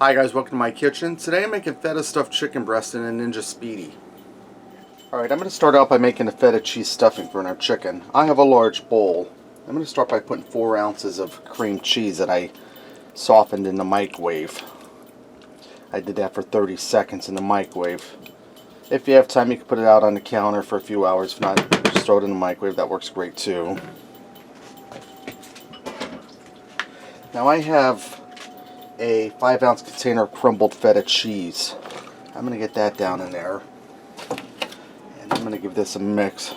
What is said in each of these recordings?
Hi guys, welcome to my kitchen. Today I'm making feta stuffed chicken breast in a Ninja Speedi. Alright, I'm going to start out by making a feta cheese stuffing for our chicken. I have a large bowl. I'm going to start by putting 4 ounces of cream cheese that I softened in the microwave. I did that for 30 seconds in the microwave. If you have time, you can put it out on the counter for a few hours. If not, just throw it in the microwave. That works great too. Now I have a 5-ounce container of crumbled feta cheese. I'm going to get that down in there. And I'm going to give this a mix.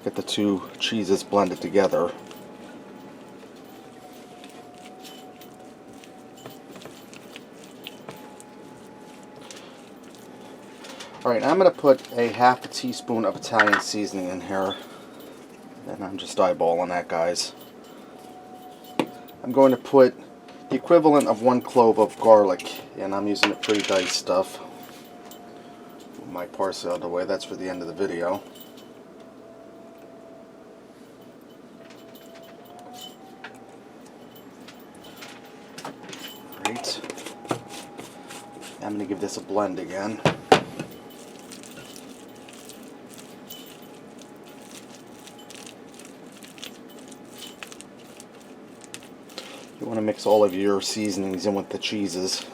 Get the 2 cheeses blended together. Alright, I'm going to put a half a teaspoon of Italian seasoning in here. And I'm just eyeballing that, guys. I'm going to put the equivalent of 1 clove of garlic, and I'm using it pre-diced stuff. Move my parsley out of the way, that's for the end of the video. Great. I'm going to give this a blend again. You want to mix all of your seasonings in with the cheeses.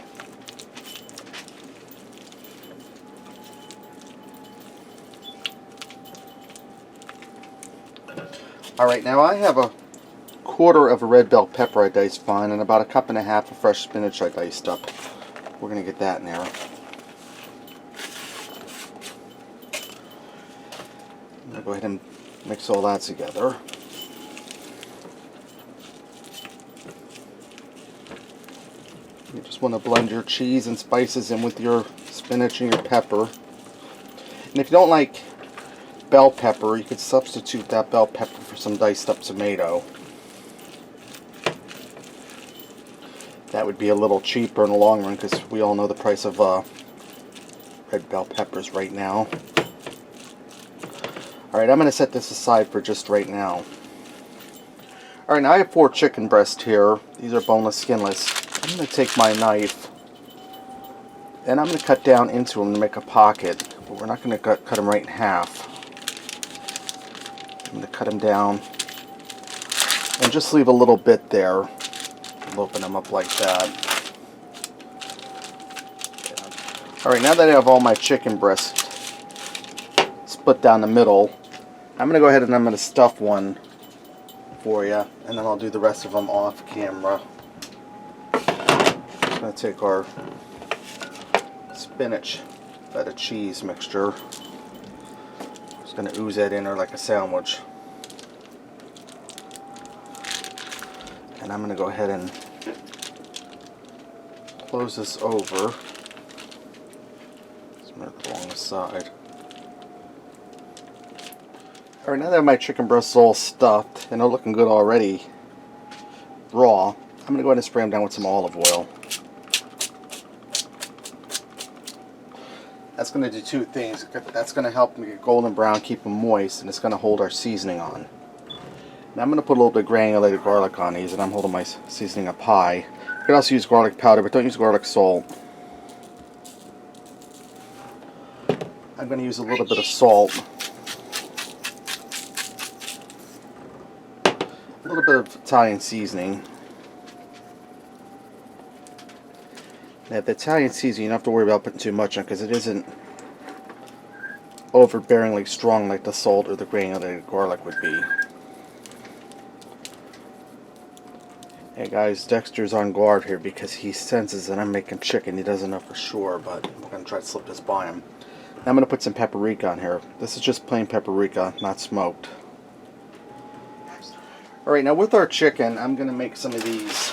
Alright, now I have a quarter of a red bell pepper I diced fine and about 1.5 cups of fresh spinach I diced up. We're going to get that in there. I'm going to go ahead and mix all that together. You just want to blend your cheese and spices in with your spinach and your pepper. And if you don't like bell pepper, you could substitute that bell pepper for some diced up tomato. That would be a little cheaper in the long run because we all know the price of red bell peppers right now. Alright, I'm going to set this aside for just right now. Alright, now I have 4 chicken breasts here. These are boneless, skinless. I'm going to take my knife and I'm going to cut down into them to make a pocket, but we're not going to cut them right in half. I'm going to cut them down and just leave a little bit there. I'll open them up like that. Alright, now that I have all my chicken breasts split down the middle, I'm going to go ahead and I'm going to stuff one for you, and then I'll do the rest of them off camera. I'm going to take our spinach feta cheese mixture. Just going to ooze that in there like a sandwich. And I'm going to go ahead and close this over. Just move it along the side. Alright, now that my chicken breasts all stuffed and they're looking good already, raw, I'm going to go ahead and spray them down with some olive oil. That's going to do 2 things. That's going to help them get golden brown, keep them moist, and it's going to hold our seasoning on. Now I'm going to put a little bit of granulated garlic on these, and I'm holding my seasoning up high. You can also use garlic powder, but don't use garlic salt. I'm going to use a little bit of salt. A little bit of Italian seasoning. Now the Italian seasoning, you don't have to worry about putting too much on because it isn't overbearingly strong like the salt or the granulated garlic would be. Hey guys, Dexter's on guard here because he senses that I'm making chicken. He doesn't know for sure, but I'm going to try to slip this by him. Now I'm going to put some paprika on here. This is just plain paprika, not smoked. Alright, now with our chicken, I'm going to make some of these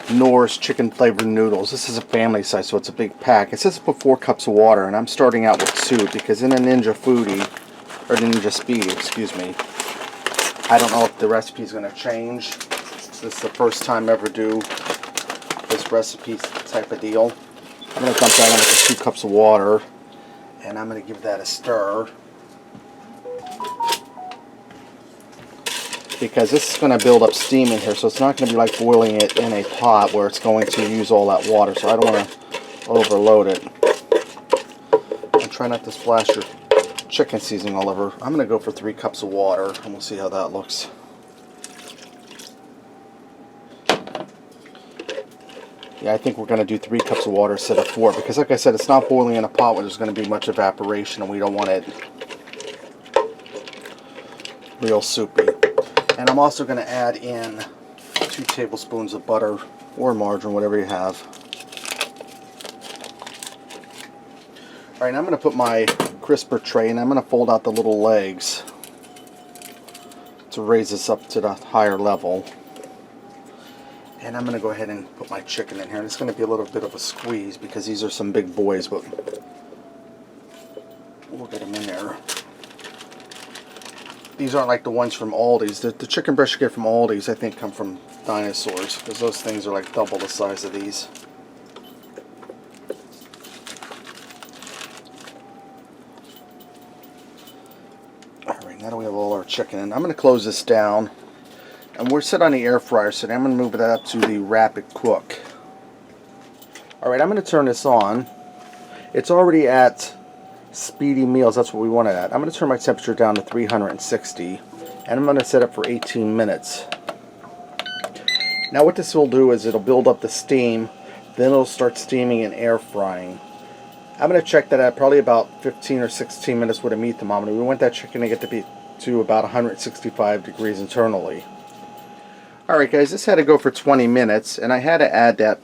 Knorr's chicken flavored noodles. This is a family size, so it's a big pack. It says put 4 cups of water, and I'm starting out with 2 because in a Ninja Ninja Speedi, excuse me, I don't know if the recipe is going to change. This is the first time I ever do this recipe type of deal. I'm going to dump that in with the 2 cups of water, and I'm going to give that a stir. because this is going to build up steam in here, so it's not going to be like boiling it in a pot where it's going to use all that water, so I don't want to overload it. And try not to splash your chicken seasoning all over. I'm going to go for 3 cups of water, and we'll see how that looks. Yeah, I think we're going to do 3 cups of water instead of 4, because like I said, it's not boiling in a pot where there's going to be much evaporation, and we don't want it real soupy. And I'm also going to add in 2 tablespoons of butter or margarine, whatever you have. Alright, now I'm going to put my crisper tray, and I'm going to fold out the little legs to raise this up to the higher level. And I'm going to go ahead and put my chicken in here. And it's going to be a little bit of a squeeze because these are some big boys, but we'll get them in there. These aren't like the ones from Aldi's. The chicken breast you get from Aldi's, I think, come from Dinosaurs, because those things are like double the size of these. Alright, now that we have all our chicken in, I'm going to close this down. And we're set on the air fryer, so I'm going to move that up to the rapid cook. Alright, I'm going to turn this on. It's already at Speedy meals, that's what we want it at. I'm going to turn my temperature down to 360, and I'm going to set it for 18 minutes. Now what this will do is it'll build up the steam, then it'll start steaming and air frying. I'm going to check that at probably about 15 or 16 minutes with a meat thermometer. We want that chicken to get to about 165 degrees internally. Alright guys, this had to go for 20 minutes, and I had to add that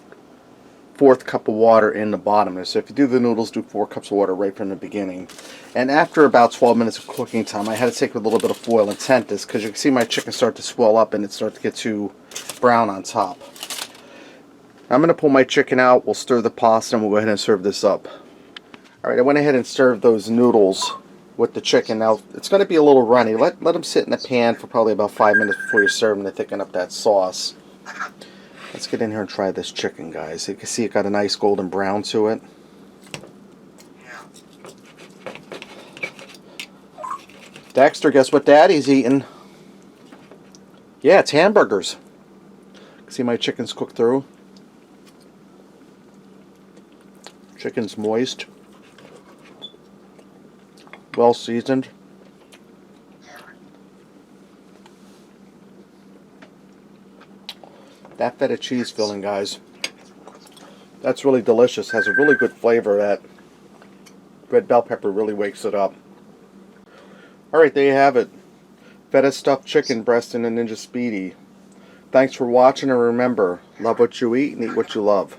4th cup of water in the bottom. So if you do the noodles, do 4 cups of water right from the beginning. And after about 12 minutes of cooking time, I had to take a little bit of foil and tent this, because you can see my chicken start to swell up and it starts to get too brown on top. I'm going to pull my chicken out, we'll stir the pasta, and we'll go ahead and serve this up. Alright, I went ahead and served those noodles with the chicken. Now, it's going to be a little runny. Let them sit in the pan for probably about 5 minutes before you serve them to thicken up that sauce. Let's get in here and try this chicken, guys. You can see it got a nice golden brown to it. Dexter, guess what Daddy's eating? Yeah, it's hamburgers. See my chicken's cooked through. Chicken's moist. Well seasoned. That feta cheese filling, guys, that's really delicious. Has a really good flavor. That red bell pepper really wakes it up. Alright, there you have it. Feta stuffed chicken breast in a Ninja Speedy. Thanks for watching, and remember, love what you eat and eat what you love.